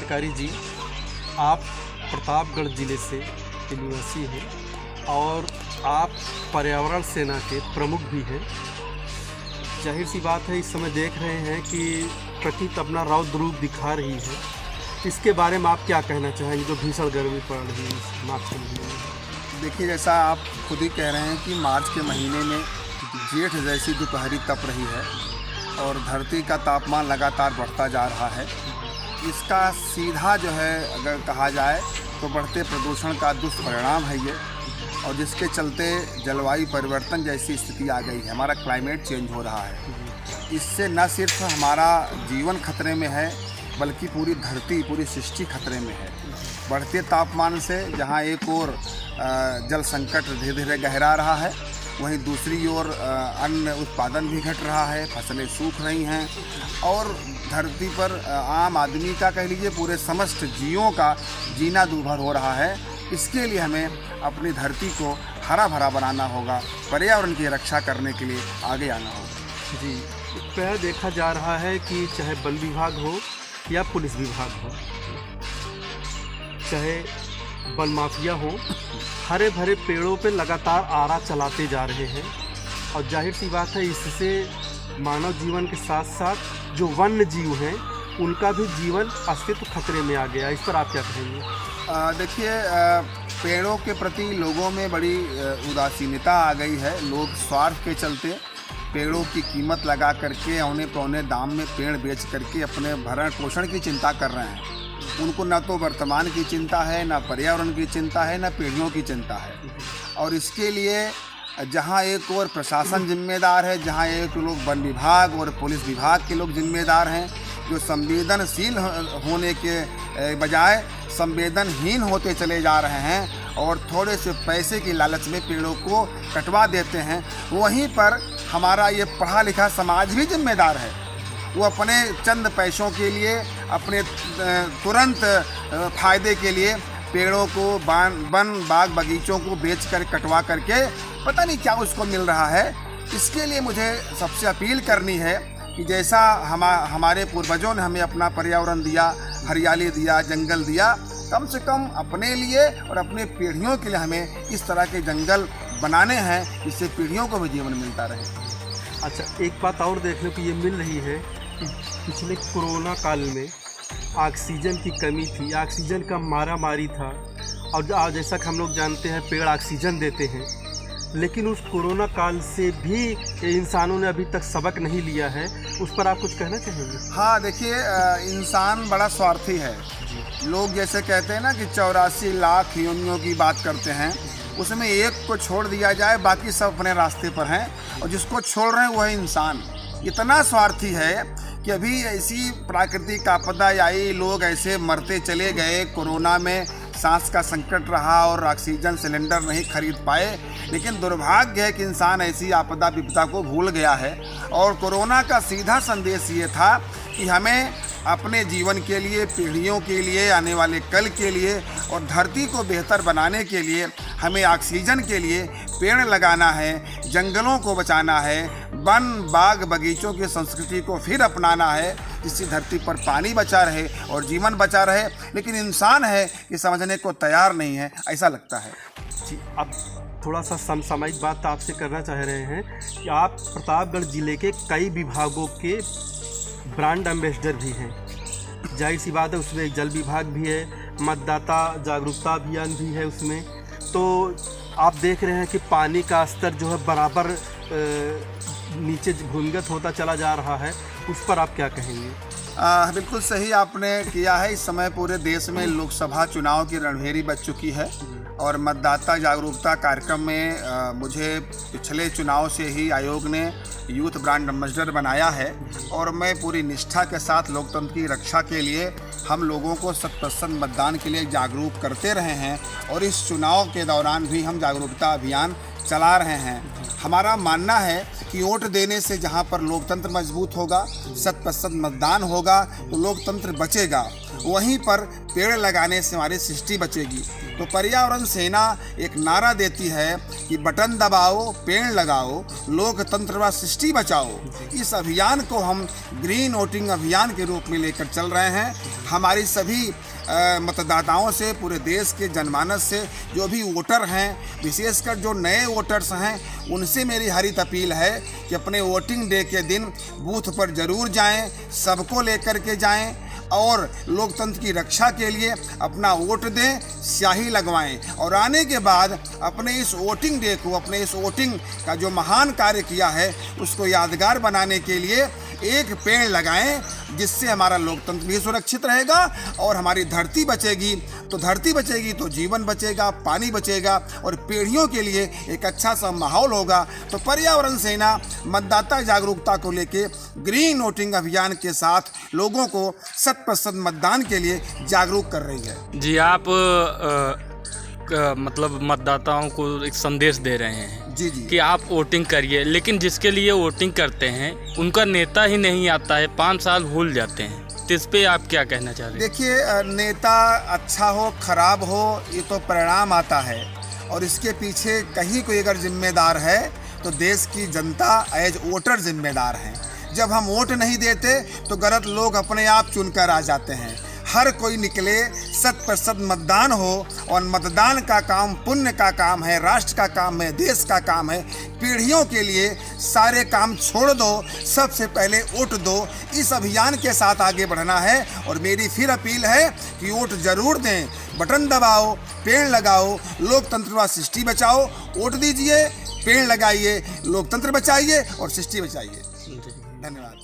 अधिकारी जी, आप प्रतापगढ़ ज़िले से के निवासी हैं और आप पर्यावरण सेना के प्रमुख भी हैं। जाहिर सी बात है, इस समय देख रहे हैं कि प्रकृति अपना रौद्र रूप दिखा रही है। इसके बारे में आप क्या कहना चाहेंगे जो भीषण गर्मी पड़ रही है इस मार्च के महीने में? देखिए, जैसा आप खुद ही कह रहे हैं कि मार्च के महीने में जेठ जैसी दोपहरी तप रही है और धरती का तापमान लगातार बढ़ता जा रहा है। इसका सीधा जो है अगर कहा जाए तो बढ़ते प्रदूषण का दुष्परिणाम है ये, और जिसके चलते जलवायु परिवर्तन जैसी स्थिति आ गई है। हमारा क्लाइमेट चेंज हो रहा है। इससे न सिर्फ हमारा जीवन खतरे में है बल्कि पूरी धरती, पूरी सृष्टि खतरे में है। बढ़ते तापमान से जहाँ एक ओर जल संकट धीरे धीरे गहरा रहा है, वहीं दूसरी ओर अन्न उत्पादन भी घट रहा है, फसलें सूख रही हैं और धरती पर आम आदमी का कह लीजिए पूरे समस्त जीवों का जीना दूभर हो रहा है। इसके लिए हमें अपनी धरती को हरा भरा बनाना होगा, पर्यावरण की रक्षा करने के लिए आगे आना होगा। जी, प्रायः देखा जा रहा है कि चाहे वन विभाग हो या पुलिस विभाग हो, चाहे वन माफिया हो, हरे भरे पेड़ों पे लगातार आरा चलाते जा रहे हैं और जाहिर सी बात है, इससे मानव जीवन के साथ साथ जो वन्य जीव हैं उनका भी जीवन अस्तित्व खतरे में आ गया। इस पर आप क्या कहेंगे? देखिए, पेड़ों के प्रति लोगों में बड़ी उदासीनता आ गई है। लोग स्वार्थ के चलते पेड़ों की कीमत लगा करके औने पौने दाम में पेड़ बेच करके अपने भरण पोषण की चिंता कर रहे हैं। उनको न तो वर्तमान की चिंता है, न पर्यावरण की चिंता है, न पीढ़ियों की चिंता है। और इसके लिए जहाँ एक और प्रशासन जिम्मेदार है, जहाँ एक लोग वन विभाग और पुलिस विभाग के लोग जिम्मेदार हैं, जो संवेदनशील होने के बजाय संवेदनहीन होते चले जा रहे हैं और थोड़े से पैसे की लालच में पेड़ों को कटवा देते हैं, वहीं पर हमारा ये पढ़ा लिखा समाज भी जिम्मेदार है। वो अपने चंद पैसों के लिए, अपने तुरंत फायदे के लिए पेड़ों को वन बाग बगीचों को बेच कर कटवा करके पता नहीं क्या उसको मिल रहा है। इसके लिए मुझे सबसे अपील करनी है कि जैसा हमारे पूर्वजों ने हमें अपना पर्यावरण दिया, हरियाली दिया, जंगल दिया, कम से कम अपने लिए और अपने पीढ़ियों के लिए हमें इस तरह के जंगल बनाने हैं जिससे पीढ़ियों को भी जीवन मिलता रहे। अच्छा, एक बात और देखने को ये मिल रही है कि पिछले कोरोना काल में ऑक्सीजन की कमी थी, ऑक्सीजन का मारामारी था और जैसा कि हम लोग जानते हैं पेड़ ऑक्सीजन देते हैं, लेकिन उस कोरोना काल से भी इंसानों ने अभी तक सबक नहीं लिया है। उस पर आप कुछ कहना चाहेंगे? हाँ, देखिए, इंसान बड़ा स्वार्थी है। लोग जैसे कहते हैं ना कि 84 लाख योनियों की बात करते हैं, उसमें एक को छोड़ दिया जाए, बाकी सब अपने रास्ते पर हैं और जिसको छोड़ रहे हैं वह इंसान इतना स्वार्थी है कि अभी ऐसी प्राकृतिक आपदा आई, लोग ऐसे मरते चले गए। कोरोना में सांस का संकट रहा और ऑक्सीजन सिलेंडर नहीं खरीद पाए, लेकिन दुर्भाग्य है कि इंसान ऐसी आपदा विपदा को भूल गया है। और कोरोना का सीधा संदेश ये था कि हमें अपने जीवन के लिए, पीढ़ियों के लिए, आने वाले कल के लिए और धरती को बेहतर बनाने के लिए हमें ऑक्सीजन के लिए पेड़ लगाना है, जंगलों को बचाना है, वन बाग बगीचों की संस्कृति को फिर अपनाना है, जिससे धरती पर पानी बचा रहे और जीवन बचा रहे। लेकिन इंसान है कि समझने को तैयार नहीं है, ऐसा लगता है। जी, अब थोड़ा सा समसामयिक बात आपसे करना चाह रहे हैं कि आप प्रतापगढ़ ज़िले के कई विभागों के ब्रांड एम्बेसडर भी हैं। जाहिर सी बात है, उसमें एक जल विभाग भी है, मतदाता जागरूकता अभियान भी है उसमें। तो आप देख रहे हैं कि पानी का स्तर जो है बराबर नीचे भूमिगत होता चला जा रहा है। उस पर आप क्या कहेंगे? बिल्कुल सही आपने किया है। इस समय पूरे देश में लोकसभा चुनाव की रणभेरी बज चुकी है और मतदाता जागरूकता कार्यक्रम में मुझे पिछले चुनाव से ही आयोग ने यूथ ब्रांड एम्बेसडर बनाया है और मैं पूरी निष्ठा के साथ लोकतंत्र की रक्षा के लिए हम लोगों को 100% मतदान के लिए जागरूक करते रहे हैं और इस चुनाव के दौरान भी हम जागरूकता अभियान चला रहे हैं। हमारा मानना है कि वोट देने से जहां पर लोकतंत्र मजबूत होगा, 100% मतदान होगा तो लोकतंत्र बचेगा। वहीं पर पेड़ लगाने से हमारी सृष्टि बचेगी। तो पर्यावरण सेना एक नारा देती है कि बटन दबाओ, पेड़ लगाओ, लोकतंत्र व सृष्टि बचाओ। इस अभियान को हम ग्रीन वोटिंग अभियान के रूप में लेकर चल रहे हैं। हमारी सभी मतदाताओं से, पूरे देश के जनमानस से, जो भी वोटर हैं, विशेषकर जो नए वोटर्स हैं, उनसे मेरी हरित अपील है कि अपने वोटिंग डे के दिन बूथ पर जरूर जाएं, सबको लेकर के जाएं और लोकतंत्र की रक्षा के लिए अपना वोट दें, स्याही लगवाएं और आने के बाद अपने इस वोटिंग डे को, अपने इस वोटिंग का जो महान कार्य किया है उसको यादगार बनाने के लिए एक पेड़ लगाएं, जिससे हमारा लोकतंत्र भी सुरक्षित रहेगा और हमारी धरती बचेगी। तो धरती बचेगी तो जीवन बचेगा, पानी बचेगा और पीढ़ियों के लिए एक अच्छा सा माहौल होगा। तो पर्यावरण सेना मतदाता जागरूकता को लेके ग्रीन वोटिंग अभियान के साथ लोगों को 100% मतदान के लिए जागरूक कर रही है। जी, आप मतलब मतदाताओं को एक संदेश दे रहे हैं जी कि आप वोटिंग करिए, लेकिन जिसके लिए वोटिंग करते हैं उनका नेता ही नहीं आता है, 5 साल भूल जाते हैं, तो इस पे आप क्या कहना चाह रहे हैं? देखिए, नेता अच्छा हो खराब हो ये तो परिणाम आता है और इसके पीछे कहीं कोई अगर जिम्मेदार है तो देश की जनता एज वोटर जिम्मेदार है। जब हम वोट नहीं देते तो गलत लोग अपने आप चुनकर आ जाते हैं। हर कोई निकले, 100% मतदान हो और मतदान का काम पुण्य का काम है, राष्ट्र का काम है, देश का काम है। पीढ़ियों के लिए सारे काम छोड़ दो, सबसे पहले वोट दो। इस अभियान के साथ आगे बढ़ना है और मेरी फिर अपील है कि वोट जरूर दें, बटन दबाओ, पेड़ लगाओ, लोकतंत्र व सृष्टि बचाओ। वोट दीजिए, पेड़ लगाइए, लोकतंत्र बचाइए और सृष्टि बचाइए। धन्यवाद।